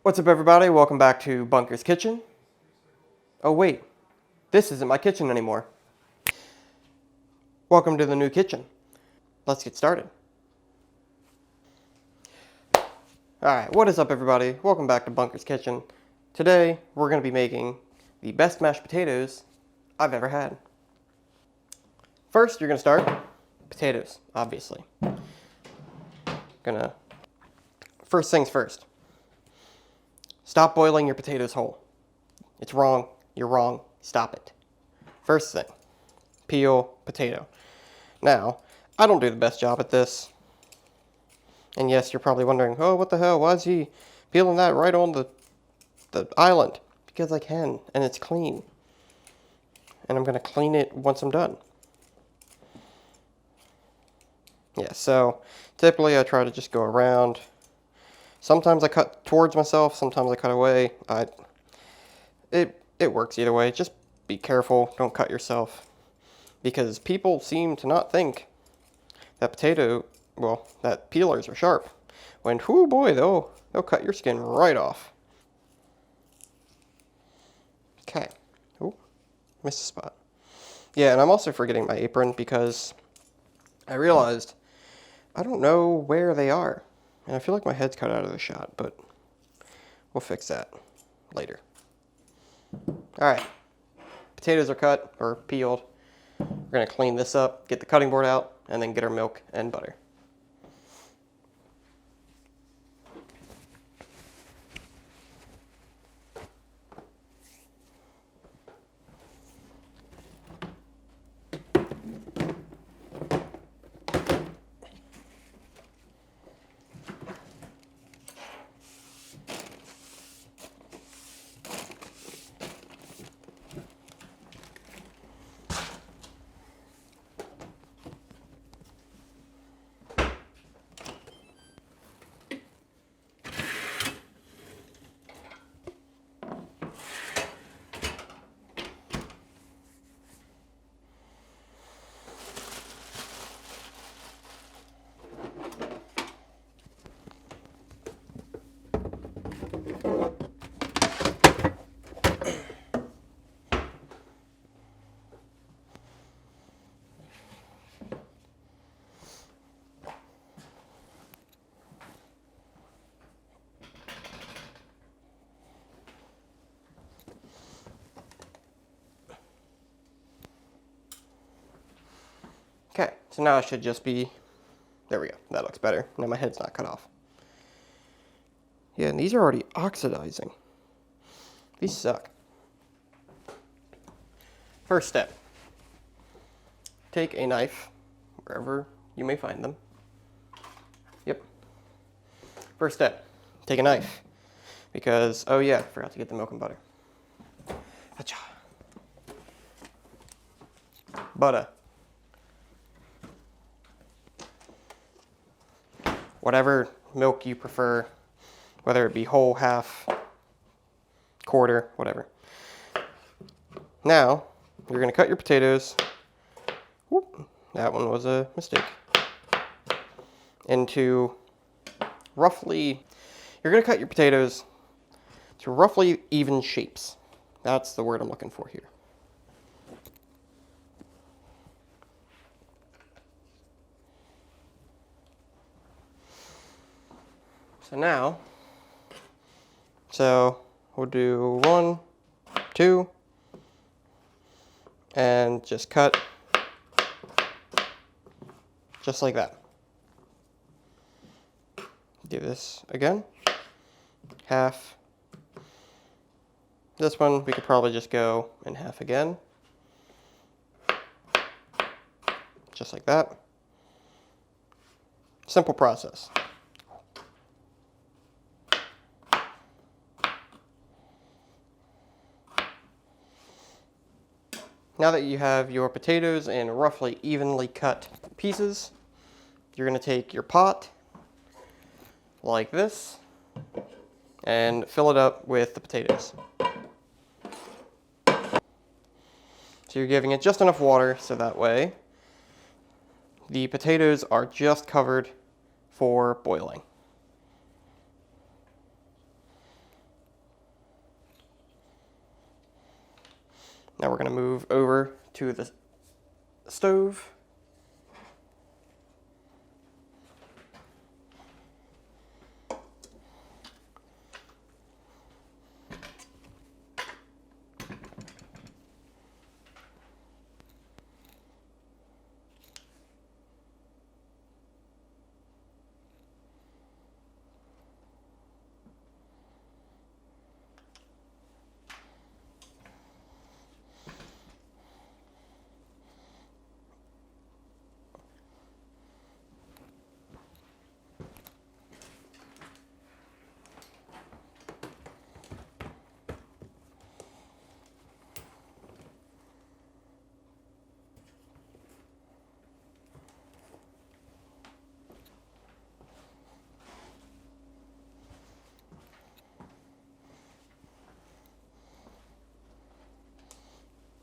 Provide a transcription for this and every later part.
What's up, everybody? Welcome back to Bunker's Kitchen. Oh wait, this isn't my kitchen anymore. Welcome to the new kitchen. Let's get started. Alright, what is up, everybody? Welcome back to Bunker's Kitchen. Today, we're going to be making the best mashed potatoes I've ever had. First, you're going to start potatoes, obviously. First things first. Stop boiling your potatoes whole. It's wrong. You're wrong. Stop it. First thing, peel potato. Now, I don't do the best job at this. And yes, you're probably wondering, oh, what the hell? Why is he peeling that right on the island? Because I can, and it's clean. And I'm going to clean it once I'm done. Yeah, so typically I try to just go around. Sometimes I cut towards myself, sometimes I cut away. It works either way. Just be careful, don't cut yourself. Because people seem to not think that that peelers are sharp. When, whoo boy, they'll cut your skin right off. Okay. Oh, missed a spot. Yeah, and I'm also forgetting my apron because I realized I don't know where they are. And I feel like my head's cut out of the shot, but we'll fix that later. Alright, potatoes are cut, or peeled. We're going to clean this up, get the cutting board out, and then get our milk and butter. Okay, so now it should just be, there we go, that looks better. Now my head's not cut off. Yeah, and these are already oxidizing. These suck. First step, take a knife, wherever you may find them. Yep. First step, take a knife, because, oh yeah, forgot to get the milk and butter. Achha. Butter. Whatever milk you prefer, whether it be whole, half, quarter, whatever. Now, you're going to cut your potatoes. Whoop, that one was a mistake. Into roughly, you're going to cut your potatoes to roughly even shapes. That's the word I'm looking for here. So we'll do 1, 2, and just cut just like that. Do this again, half. This one we could probably just go in half again, just like that. Simple process. Now that you have your potatoes in roughly evenly cut pieces, you're going to take your pot, like this, and fill it up with the potatoes. So you're giving it just enough water so that way the potatoes are just covered for boiling. Now we're going to move over to the stove.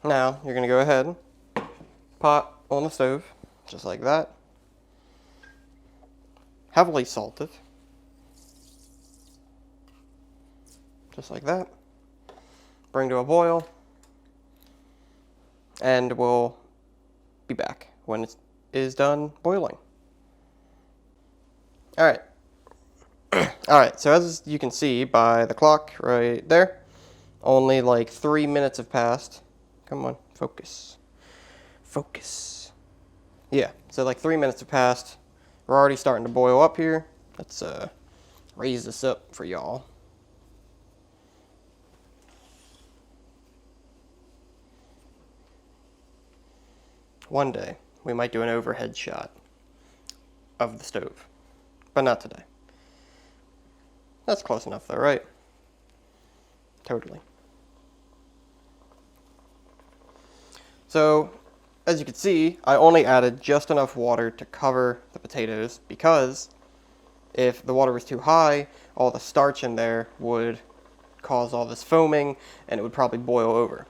Now you're going to go ahead, pot on the stove, just like that. Heavily salted, just like that. Bring to a boil, and we'll be back when it is done boiling. Alright. Alright, so as you can see by the clock right there, only like 3 minutes have passed. Come on, focus. Focus. Yeah, so like 3 minutes have passed. We're already starting to boil up here. Let's raise this up for y'all. One day, we might do an overhead shot of the stove, but not today. That's close enough though, right? Totally. So, as you can see, I only added just enough water to cover the potatoes because if the water was too high, all the starch in there would cause all this foaming and it would probably boil over.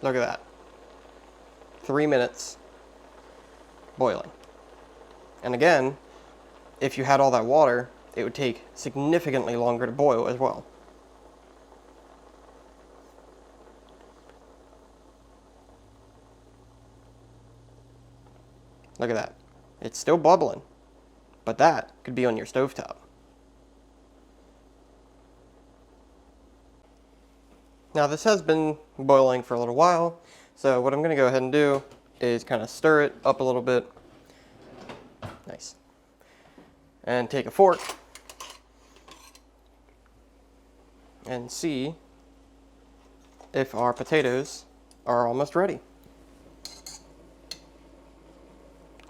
Look at that. 3 minutes boiling. And again, if you had all that water, it would take significantly longer to boil as well. Look at that. It's still bubbling, but that could be on your stovetop. Now this has been boiling for a little while, so what I'm going to go ahead and do is kind of stir it up a little bit. Nice. And take a fork and see if our potatoes are almost ready.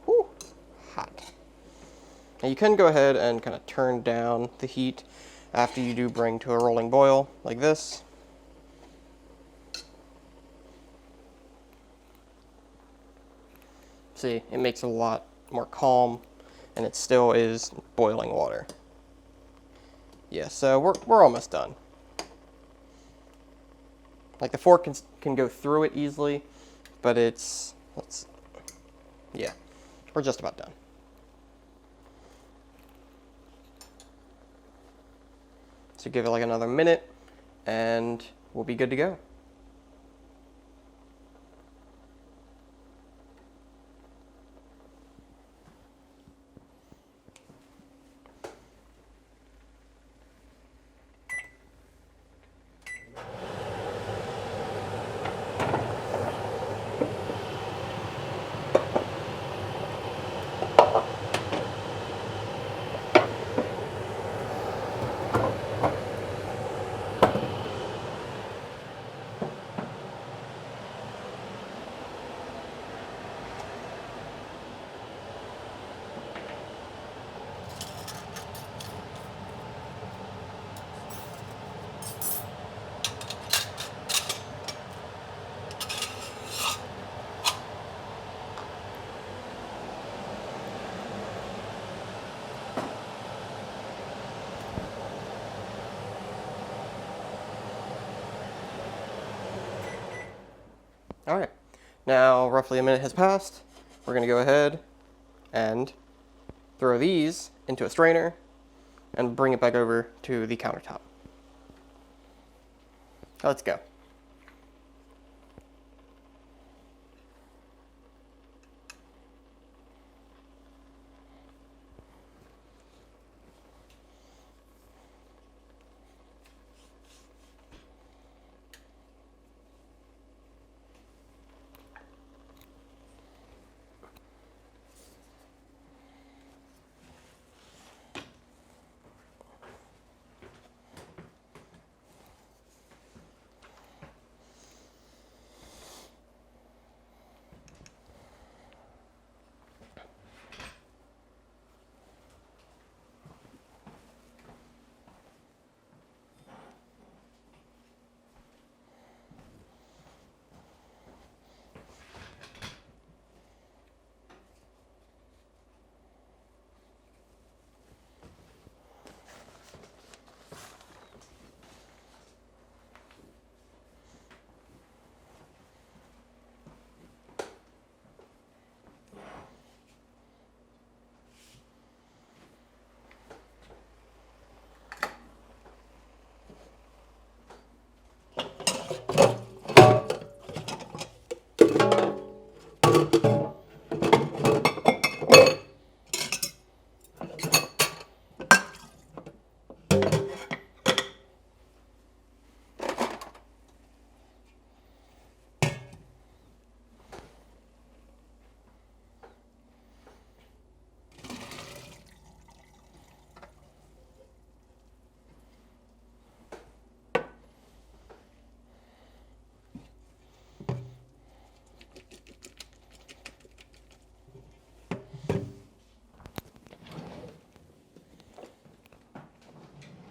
Whew, hot. Now you can go ahead and kind of turn down the heat after you do bring to a rolling boil like this. See, it makes it a lot more calm, and it still is boiling water. Yeah, so we're almost done. Like the fork can go through it easily, but yeah, we're just about done. So give it like another minute, and we'll be good to go. All right, Now, roughly a minute has passed. We're going to go ahead and throw these into a strainer and bring it back over to the countertop. Let's go.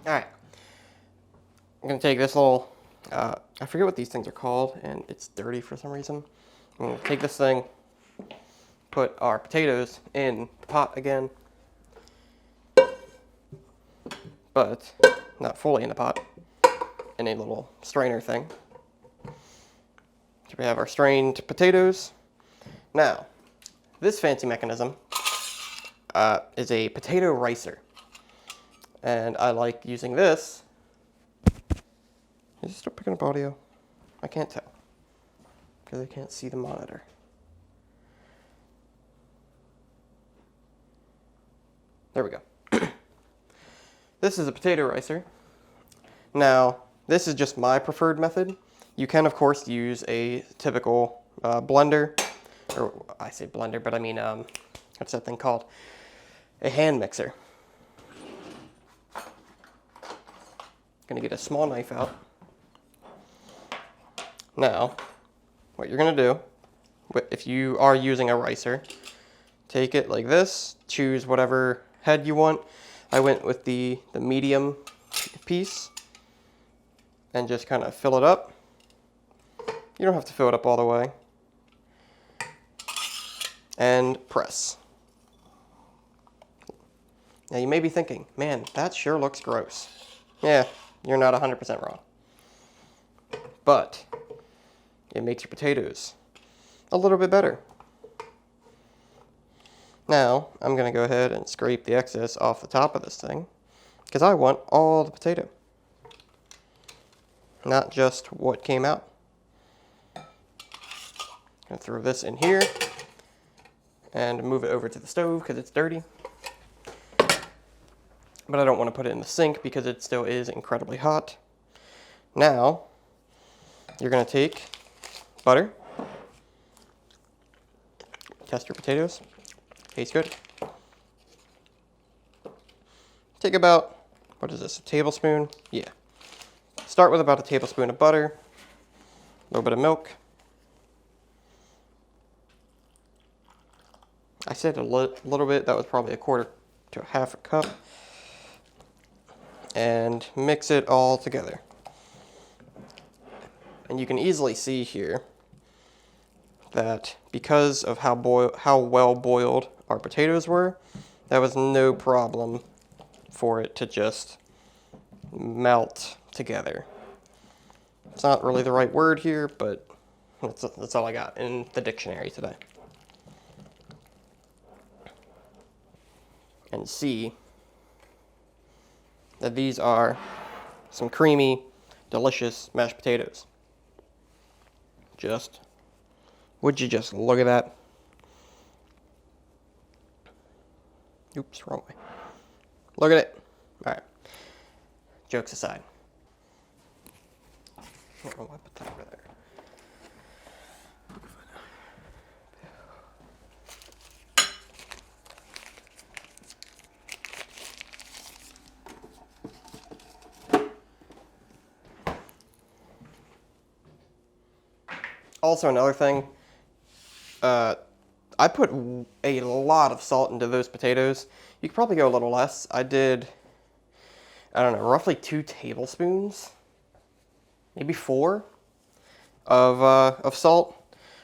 Alright, I'm going to take this little, I forget what these things are called, and it's dirty for some reason. I'm going to take this thing, put our potatoes in the pot again, but not fully in the pot, in a little strainer thing. So we have our strained potatoes. Now, this fancy mechanism is a potato ricer. And I like using this. Is it still picking up audio? I can't tell because I can't see the monitor. There we go. This is a potato ricer. Now, this is just my preferred method. You can, of course, use a typical blender, or I say blender, but I mean, what's that thing called? A hand mixer. Gonna get a small knife out. Now, what you're gonna do, if you are using a ricer, take it like this, choose whatever head you want. I went with the medium piece and just kind of fill it up. You don't have to fill it up all the way. And press. Now you may be thinking, man, that sure looks gross. Yeah, you're not 100% wrong. But it makes your potatoes a little bit better. Now, I'm going to go ahead and scrape the excess off the top of this thing because I want all the potato, not just what came out. I'm going to throw this in here and move it over to the stove because it's dirty. But I don't want to put it in the sink because it still is incredibly hot. Now, you're going to take butter, test your potatoes, tastes good. Take about, what is this, a tablespoon? Yeah. Start with about a tablespoon of butter, a little bit of milk. I said a little bit, that was probably a quarter to a half a cup. And mix it all together. And you can easily see here that because of how well boiled our potatoes were, that was no problem for it to just melt together. It's not really the right word here, but That's all I got in the dictionary today. And see that these are some creamy, delicious mashed potatoes. Would you just look at that? Oops, wrong way. Look at it. All right. Jokes aside. I don't know why I put that over there. Also, another thing, I put a lot of salt into those potatoes. You could probably go a little less. I did, I don't know, roughly 2 tablespoons, maybe 4 of salt.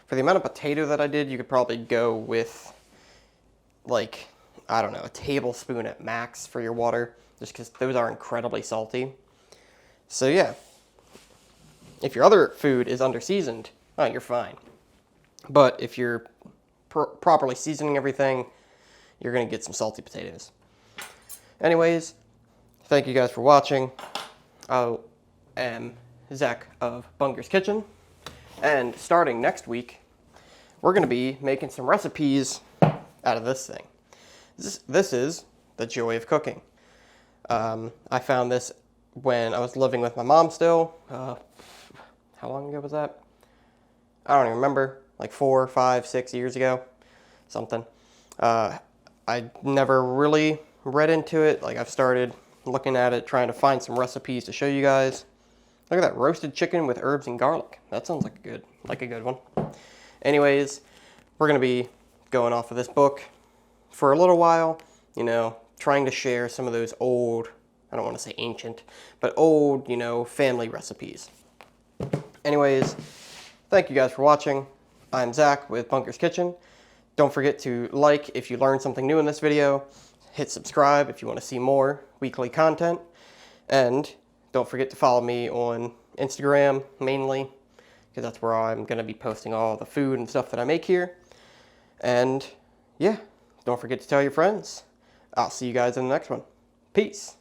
For the amount of potato that I did, you could probably go with, like, I don't know, a tablespoon at max for your water, just because those are incredibly salty. So yeah, if your other food is under-seasoned, oh, you're fine. But if you're properly seasoning everything, you're going to get some salty potatoes. Anyways, thank you guys for watching. I am Zach of Bunger's Kitchen. And starting next week, we're going to be making some recipes out of this thing. This is the joy of cooking. I found this when I was living with my mom still. How long ago was that? I don't even remember, like 4, 5, 6 years ago, something. I never really read into it. Like, I've started looking at it, trying to find some recipes to show you guys. Look at that, roasted chicken with herbs and garlic. That sounds like a good one. Anyways, we're gonna be going off of this book for a little while, you know, trying to share some of those old, I don't want to say ancient, but old, you know, family recipes. Anyways, thank you guys for watching. I'm Zach with Bunger's Kitchen. Don't forget to like if you learned something new in this video. Hit subscribe if you want to see more weekly content. And don't forget to follow me on Instagram mainly, because that's where I'm going to be posting all the food and stuff that I make here. And yeah, don't forget to tell your friends. I'll see you guys in the next one. Peace.